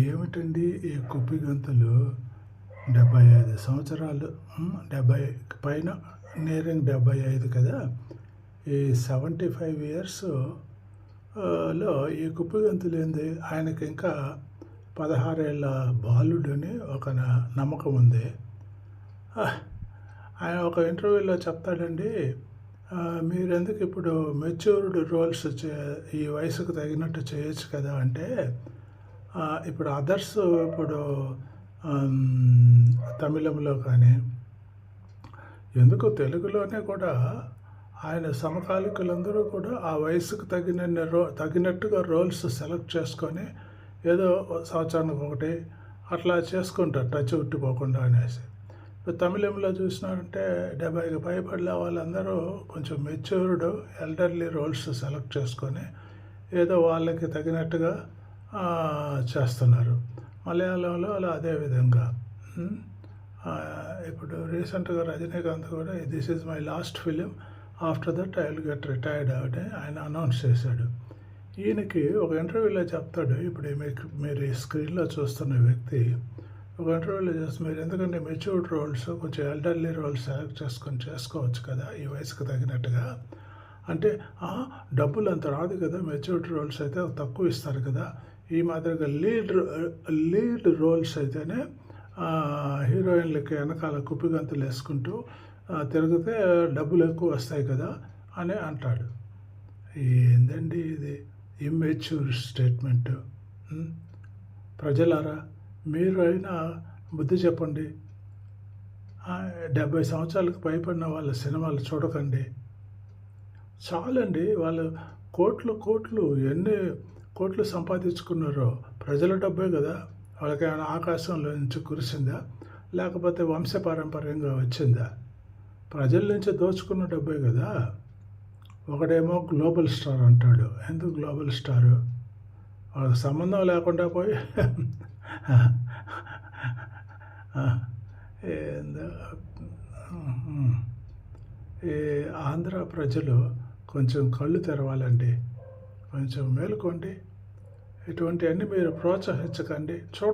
ఏమిటండి ఈ కుప్పిగంతులు? 75 సంవత్సరాలు, 70 పైన, నియరింగ్ 75 కదా! ఈ 75 ఇయర్స్ లో ఈ కుప్పిగంతులు ఏంది? ఆయనకి ఇంకా 16 ఏళ్ళ బాలుడని ఒక నమ్మకం ఉంది. ఆయన ఒక ఇంటర్వ్యూలో చెప్తాడండి, మీరెందుకు ఇప్పుడు మెచ్యూర్డ్ రోల్స్ ఈ వయసుకు తగినట్టు చేయొచ్చు కదా అంటే, ఇప్పుడు అదర్స్, ఇప్పుడు తమిళంలో కానీ, ఎందుకు తెలుగులోనే కూడా ఆయన సమకాలికులందరూ కూడా ఆ వయసుకు తగినట్టుగా రోల్స్ సెలెక్ట్ చేసుకొని ఏదో సంవత్సరానికి ఒకటి అట్లా చేసుకుంటారు, టచ్ ఉట్టిపోకుండా అనేసి. ఇప్పుడు తమిళంలో చూసినారంటే 70కి పైబడిన వాళ్ళందరూ కొంచెం మెచ్యూర్డ్ ఎల్డర్లీ రోల్స్ సెలెక్ట్ చేసుకొని ఏదో వాళ్ళకి తగినట్టుగా చేస్తున్నారు. మలయాళంలో అలా అదేవిధంగా. ఇప్పుడు రీసెంట్గా రజనీకాంత్ కూడా this is my last film, after that I will get retired అని ఆయన అనౌన్స్ చేశాడు. ఈయనకి ఒక ఇంటర్వ్యూలో చెప్తాడు, ఇప్పుడు మీరు ఈ స్క్రీన్లో చూస్తున్న వ్యక్తి ఒక ఇంటర్వ్యూలో చేస్తే, మీరు ఎందుకంటే మెచ్యూర్డ్ రోల్స్, కొంచెం ఎల్డర్లీ రోల్స్ సెలెక్ట్ చేసుకోవచ్చు కదా ఈ వయసుకు తగినట్టుగా అంటే, డబ్బులు అంత రాదు కదా, మెచ్యూర్డ్ రోల్స్ అయితే తక్కువ ఇస్తారు కదా, ఈ మాదిరిగా లీడ్ రోల్స్ అయితేనే హీరోయిన్లకి వెనకాల కుప్పిగంతులు వేసుకుంటూ తిరిగితే డబ్బులు ఎక్కువ వస్తాయి కదా అని అంటాడు. ఏందండి ఇది ఇమ్మెచ్యూర్ స్టేట్మెంట్? ప్రజలారా, మీరు అయినా బుద్ధి చెప్పండి. 70 సంవత్సరాలకు పైబడిన వాళ్ళ సినిమాలు చూడకండి. చాలండి. వాళ్ళు కోట్లు ఎన్ని కోట్లు సంపాదించుకున్నారో ప్రజల డబ్బే కదా, వాళ్ళకి ఏమైనా ఆకాశంలో నుంచి కురిసిందా, లేకపోతే వంశపారంపర్యంగా వచ్చిందా? ప్రజల నుంచి దోచుకున్న డబ్బే కదా. ఒకడేమో గ్లోబల్ స్టార్ అంటాడు. ఎందుకు గ్లోబల్ స్టారు? వాళ్ళకి సంబంధం లేకుండా పోయి ఈ ఆంధ్ర ప్రజలు కొంచెం కళ్ళు తెరవాలండి, కొంచెం మేలుకోండి. ఇటువంటివన్నీ మీరు ప్రోత్సహించకండి.